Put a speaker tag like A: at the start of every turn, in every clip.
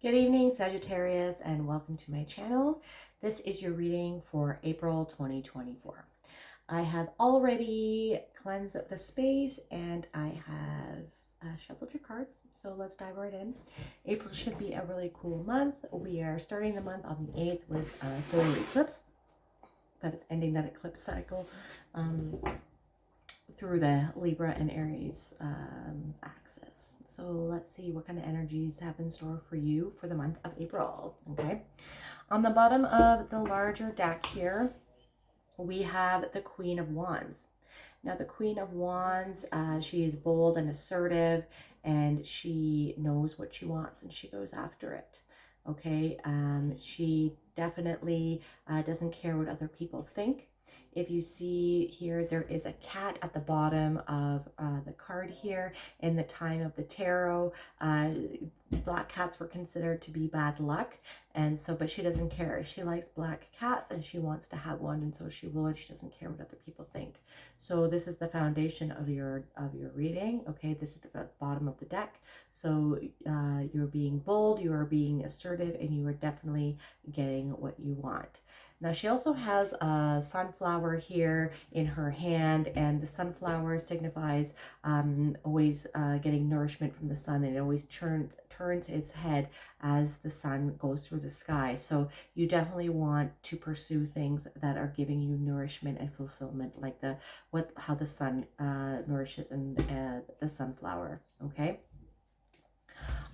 A: Good evening, Sagittarius, and welcome to my channel. This is your reading for April 2024. I have already cleansed the space and I have shuffled your cards, so let's dive right in. April should be a really cool month. We are starting the month on the 8th with a solar eclipse that is ending that eclipse cycle through the Libra and Aries axis. So let's see what kind of energies have in store for you for the month of April. Okay. On the bottom of the larger deck here, we have the Queen of Wands. Now, the Queen of Wands, she is bold and assertive, and she knows what she wants and she goes after it. Okay. She definitely doesn't care what other people think. If you see here, there is a cat at the bottom of the card here. In the time of the tarot, black cats were considered to be bad luck, and so, but she doesn't care. She likes black cats and she wants to have one, and so she will, and she doesn't care what other people think. So this is the foundation of your reading. Okay, this is the bottom of the deck. So you're being bold, you are being assertive, and you are definitely getting what you want. Now, she also has a sunflower here in her hand, and the sunflower signifies always getting nourishment from the sun, and it always turns its head as the sun goes through the sky. So you definitely want to pursue things that are giving you nourishment and fulfillment, like how the sun nourishes and the sunflower. Okay.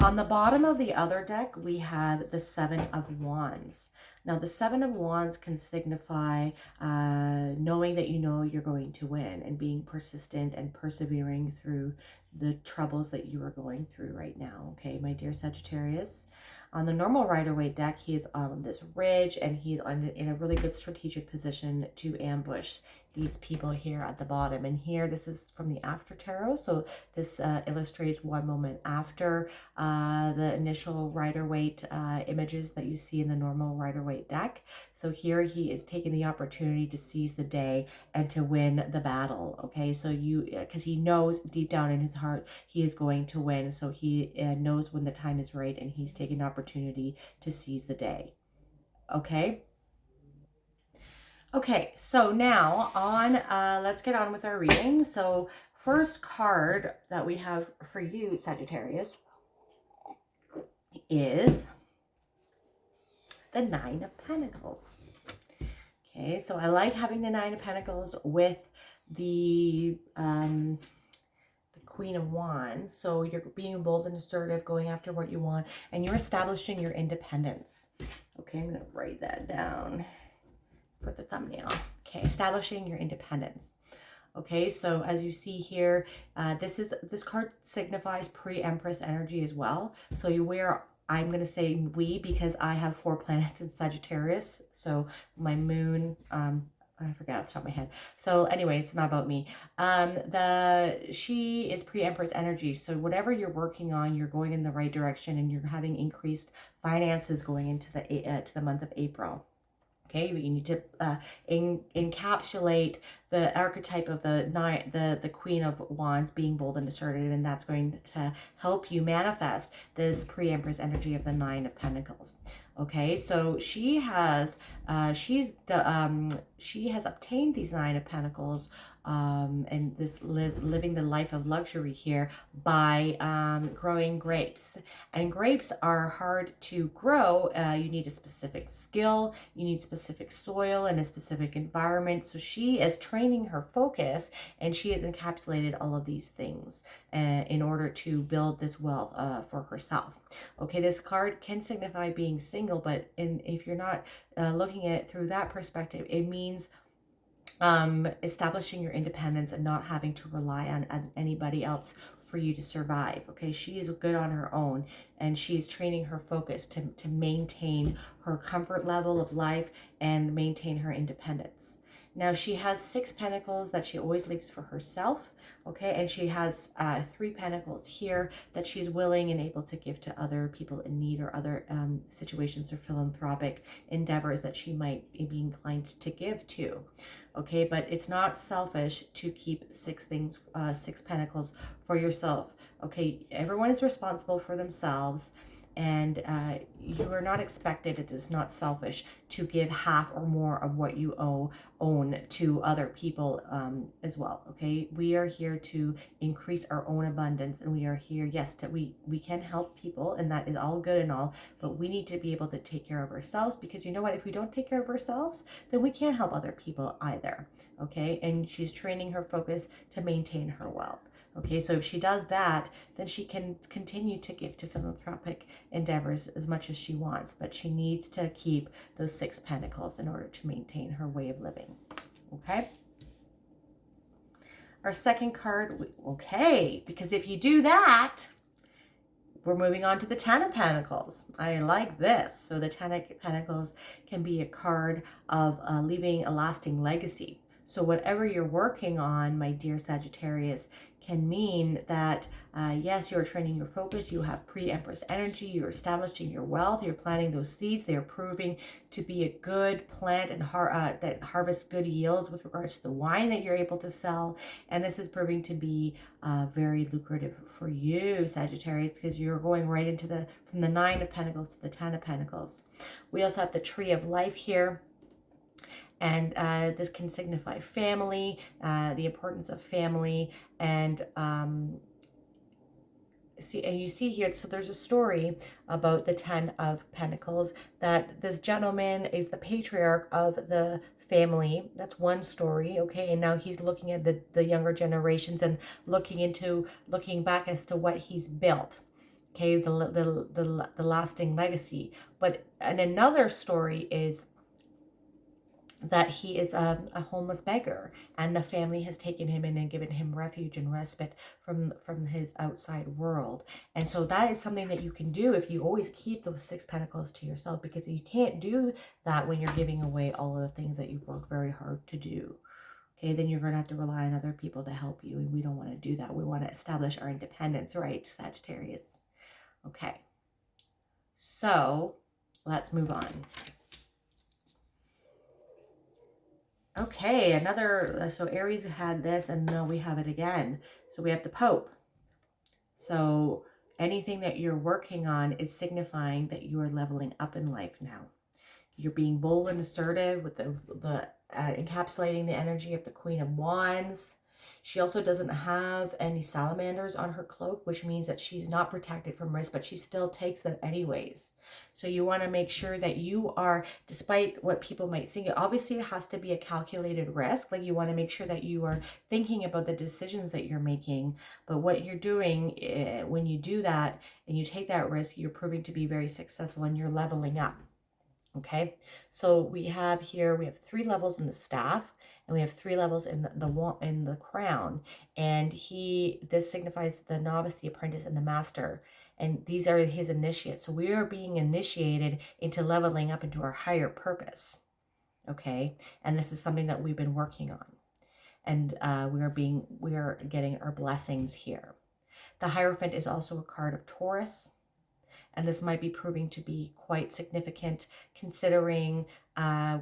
A: On the bottom of the other deck, we have the Seven of Wands. Now, the Seven of Wands can signify knowing that you know you're going to win and being persistent and persevering through the troubles that you are going through right now. Okay, my dear Sagittarius. On the normal Rider-Waite deck, he is on this ridge and he's in a really good strategic position to ambush these people here at the bottom. And here, this is from the after tarot. So this illustrates one moment after the initial Rider-Waite images that you see in the normal Rider-Waite deck. So here he is taking the opportunity to seize the day and to win the battle. Okay, so because he knows deep down in his heart he is going to win. So he knows when the time is right, and he's taking an opportunity to seize the day. Okay. Okay, so now let's get on with our reading. So first card that we have for you, Sagittarius, is the Nine of Pentacles. Okay, so I like having the Nine of Pentacles with the Queen of Wands. So you're being bold and assertive, going after what you want, and you're establishing your independence. Okay, I'm going to write that down for the thumbnail. Okay, establishing your independence. Okay, so as you see here, this card signifies pre-Empress energy as well. So I'm going to say we, because I have 4 planets in Sagittarius. So my moon, I forgot off the top of my head. So anyways, it's not about me. She is pre-Empress energy. So whatever you're working on, you're going in the right direction, and you're having increased finances going into to the month of April. Okay, you need to encapsulate the archetype of the Queen of Wands being bold and assertive, and that's going to help you manifest this pre-Empress energy of the Nine of Pentacles. Okay, so she has obtained these Nine of Pentacles and living the life of luxury here by growing grapes. And grapes are hard to grow. You need a specific skill, you need specific soil and a specific environment. So she is training her focus, and she has encapsulated all of these things in order to build this wealth for herself. Okay, this card can signify being single, but if you're not looking at it through that perspective, it means establishing your independence and not having to rely on anybody else for you to survive. Okay, she is good on her own, and she's training her focus to maintain her comfort level of life and maintain her independence. Now, she has 6 pentacles that she always leaves for herself. Okay, and she has 3 pentacles here that she's willing and able to give to other people in need, or other situations or philanthropic endeavors that she might be inclined to give to. Okay, but it's not selfish to keep 6 pentacles for yourself. Okay, everyone is responsible for themselves, and you are not expected, it is not selfish to give half or more of what you own to other people as well. Okay, we are here to increase our own abundance, and we are here, yes, that we can help people, and that is all good and all, but we need to be able to take care of ourselves, because you know what, if we don't take care of ourselves, then we can't help other people either. Okay, and she's training her focus to maintain her wealth. Okay, so if she does that, then she can continue to give to philanthropic endeavors as much as she wants, but she needs to keep those 6 pentacles in order to maintain her way of living. Okay. Our second card, okay, because if you do that, we're moving on to the 10 of Pentacles. I like this. So the 10 of Pentacles can be a card of leaving a lasting legacy. So whatever you're working on, my dear Sagittarius, can mean that, yes, you're training your focus, you have pre-Empress energy, you're establishing your wealth, you're planting those seeds, they're proving to be a good plant and that harvests good yields with regards to the wine that you're able to sell. And this is proving to be very lucrative for you, Sagittarius, because you're going right into from the 9 of Pentacles to the 10 of Pentacles. We also have the Tree of Life here. And this can signify family, the importance of family, and you see here, so there's a story about the 10 of Pentacles, that this gentleman is the patriarch of the family. That's one story, okay? And now he's looking at the younger generations and looking back as to what he's built. Okay, the lasting legacy. But and another story is that he is a homeless beggar, and the family has taken him in and given him refuge and respite from his outside world. And so that is something that you can do if you always keep those 6 pentacles to yourself, because you can't do that when you're giving away all of the things that you've worked very hard to do. Okay, then you're going to have to rely on other people to help you, and we don't want to do that. We want to establish our independence, right, Sagittarius? Okay, so let's move on. Okay, so Aries had this, and now we have it again. So we have the Pope. So anything that you're working on is signifying that you are leveling up in life now. You're being bold and assertive with the encapsulating the energy of the Queen of Wands. She also doesn't have any salamanders on her cloak, which means that she's not protected from risk, but she still takes them anyways. So you want to make sure that you are, despite what people might think, obviously it has to be a calculated risk. Like, you want to make sure that you are thinking about the decisions that you're making. But what you're doing, when you do that and you take that risk, you're proving to be very successful, and you're leveling up. Okay, so we have 3 levels in the staff, and we have 3 levels in the crown, and this signifies the novice, the apprentice, and the master, and these are his initiates. So we are being initiated into leveling up into our higher purpose. Okay, and this is something that we've been working on, and we are getting our blessings here. The Hierophant is also a card of Taurus. And this might be proving to be quite significant, considering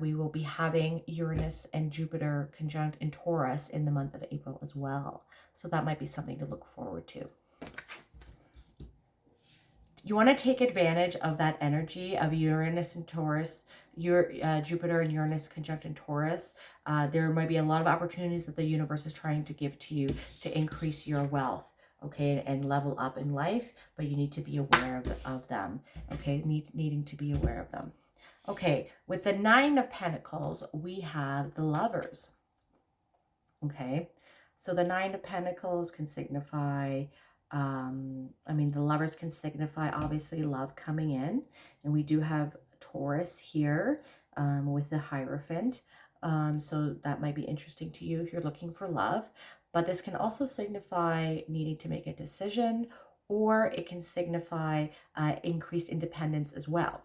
A: we will be having Uranus and Jupiter conjunct in Taurus in the month of April as well. So that might be something to look forward to. You want to take advantage of that energy of Uranus and Taurus, Jupiter and Uranus conjunct in Taurus. There might be a lot of opportunities that the universe is trying to give to you to increase your wealth. Okay, and level up in life, but you need to be aware of them. Okay, needing to be aware of them. Okay, with the 9 of Pentacles, we have the Lovers. Okay, so the 9 of Pentacles can signify, the Lovers can signify obviously love coming in, and we do have Taurus here with the Hierophant. So that might be interesting to you if you're looking for love. But this can also signify needing to make a decision, or it can signify increased independence as well.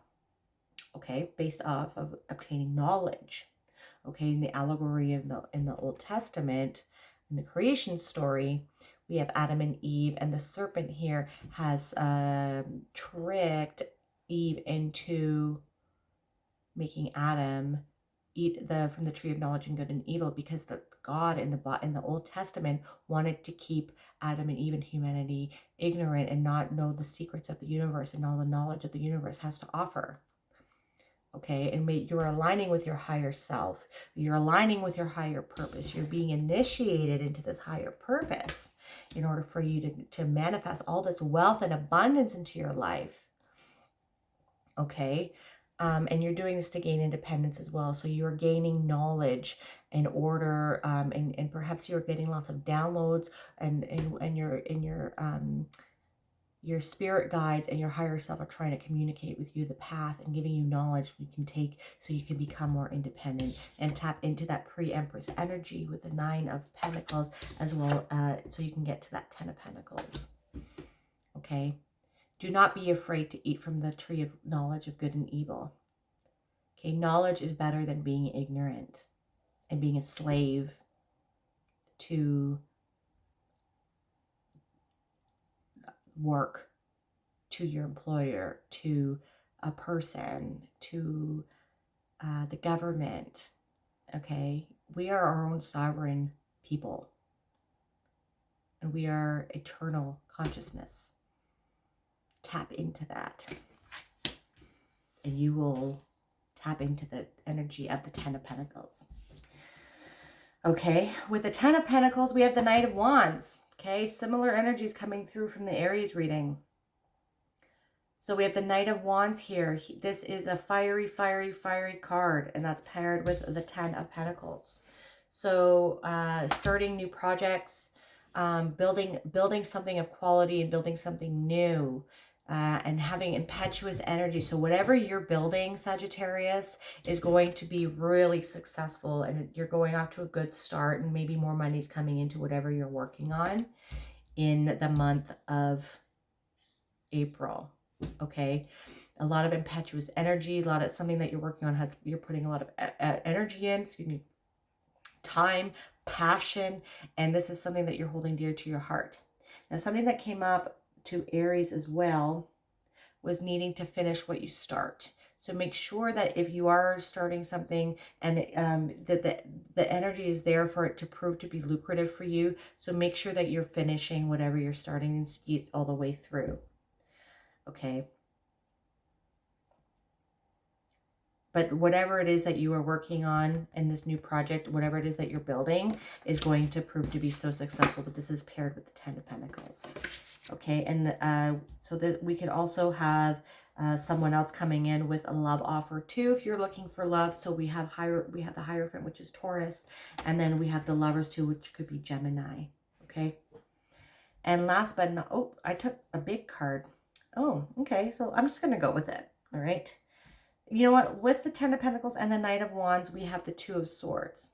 A: Okay, based off of obtaining knowledge. Okay, in the allegory in the Old Testament, in the creation story, we have Adam and Eve, and the serpent here has tricked Eve into making Adam eat from the tree of knowledge and good and evil, because the God in the Old Testament wanted to keep Adam and Eve and humanity ignorant and not know the secrets of the universe and all the knowledge that the universe has to offer. Okay, and you're aligning with your higher self. You're aligning with your higher purpose. You're being initiated into this higher purpose in order for you to manifest all this wealth and abundance into your life. Okay, and you're doing this to gain independence as well. So you're gaining knowledge in order, and perhaps you're getting lots of downloads, and your spirit guides and your higher self are trying to communicate with you the path and giving you knowledge you can take so you can become more independent and tap into that pre-empress energy with the 9 of Pentacles as well, so you can get to that 10 of Pentacles. Okay, do not be afraid to eat from the tree of knowledge of good and evil. Okay, knowledge is better than being ignorant and being a slave to work, to your employer, to a person, to the government. Okay, we are our own sovereign people, and we are eternal consciousness. Tap into that, and you will tap into the energy of the 10 of Pentacles. Okay, with the 10 of Pentacles, we have the Knight of Wands. Okay, similar energies coming through from the Aries reading. So we have the Knight of Wands here. This is a fiery, fiery, fiery card, and that's paired with the 10 of Pentacles. So starting new projects, building something of quality and building something new, and having impetuous energy. So whatever you're building, Sagittarius, is going to be really successful, and you're going off to a good start, and maybe more money's coming into whatever you're working on in the month of April. Okay, a lot of impetuous energy, a lot of something that you're working on you're putting a lot of energy in, excuse me, time, passion, and this is something that you're holding dear to your heart. Now, something that came up to Aries as well was needing to finish what you start. So make sure that if you are starting something and that the energy is there for it to prove to be lucrative for you. So make sure that you're finishing whatever you're starting and see it all the way through. Okay. But whatever it is that you are working on in this new project, whatever it is that you're building, is going to prove to be so successful. But this is paired with the 10 of Pentacles. Okay, and so that we could also have someone else coming in with a love offer too, if you're looking for love. So we have the Hierophant, which is Taurus, and then we have the Lovers too, which could be Gemini. Okay, and last but not, oh, I took a big card. Oh, okay, so I'm just gonna go with it. All right. You know what? With the 10 of Pentacles and the Knight of Wands, we have the 2 of Swords.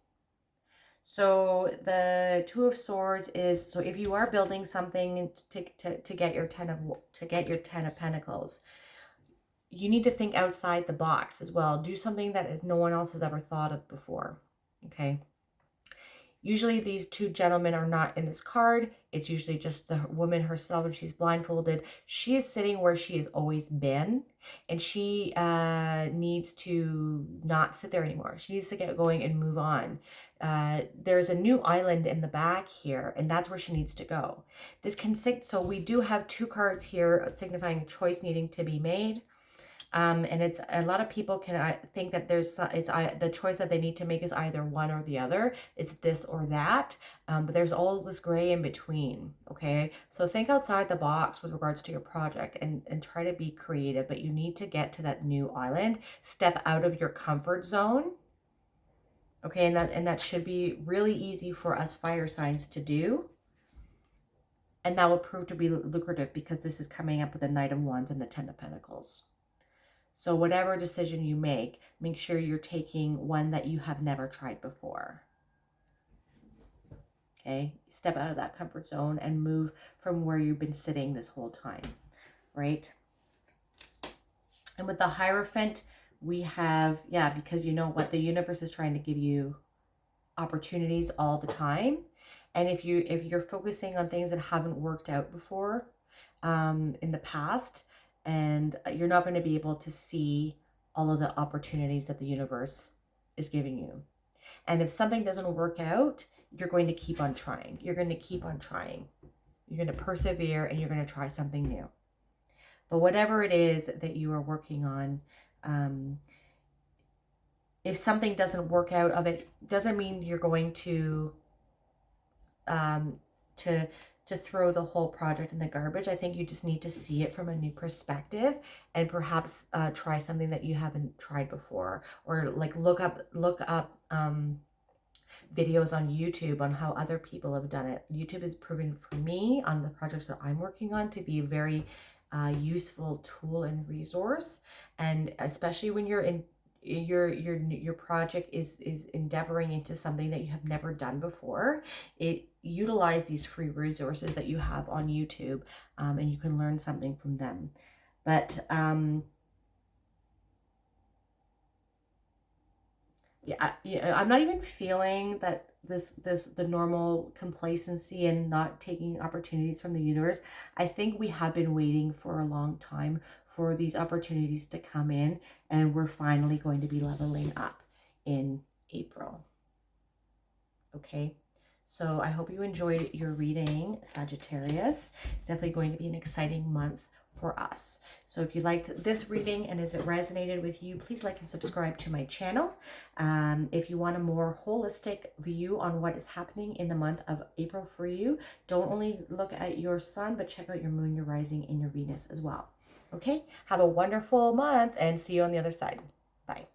A: So the 2 of Swords is, so if you are building something to get your 10 of Pentacles, you need to think outside the box as well. Do something that no one else has ever thought of before. Okay. Usually these 2 gentlemen are not in this card. It's usually just the woman herself, and she's blindfolded. She is sitting where she has always been, and she needs to not sit there anymore. She needs to get going and move on. There's a new island in the back here, and that's where she needs to go. So we do have 2 cards here signifying a choice needing to be made. And it's a lot of people can think that the choice that they need to make is either one or the other. It's this or that, but there's all this gray in between. Okay, so think outside the box with regards to your project and try to be creative. But you need to get to that new island. Step out of your comfort zone. Okay, and that should be really easy for us fire signs to do. And that will prove to be lucrative because this is coming up with the Knight of Wands and the 10 of Pentacles. So whatever decision you make sure you're taking one that you have never tried before. Okay, step out of that comfort zone and move from where you've been sitting this whole time, right? And with the Hierophant, we have, yeah, because you know what, the universe is trying to give you opportunities all the time. And if you're focusing on things that haven't worked out before in the past, and you're not going to be able to see all of the opportunities that the universe is giving you. And if something doesn't work out, you're going to keep on trying. You're going to keep on trying. You're going to persevere and you're going to try something new. But whatever it is that you are working on, if something doesn't work out of it, doesn't mean you're going to throw the whole project in the garbage. I think you just need to see it from a new perspective and perhaps try something that you haven't tried before, or like look up videos on YouTube on how other people have done it. YouTube has proven for me on the projects that I'm working on to be a very useful tool and resource, and especially when you're in your project is endeavoring into something that you have never done before. Utilize these free resources that you have on YouTube, and you can learn something from them. But I'm not even feeling that the normal complacency and not taking opportunities from the universe. I think we have been waiting for a long time for these opportunities to come in, and we're finally going to be leveling up in April. Okay, so I hope you enjoyed your reading, Sagittarius. It's definitely going to be an exciting month for us. So if you liked this reading and as it resonated with you, please like and subscribe to my channel. If you want a more holistic view on what is happening in the month of April for you, don't only look at your sun, but check out your moon, your rising, and your Venus as well. Okay, have a wonderful month and see you on the other side. Bye.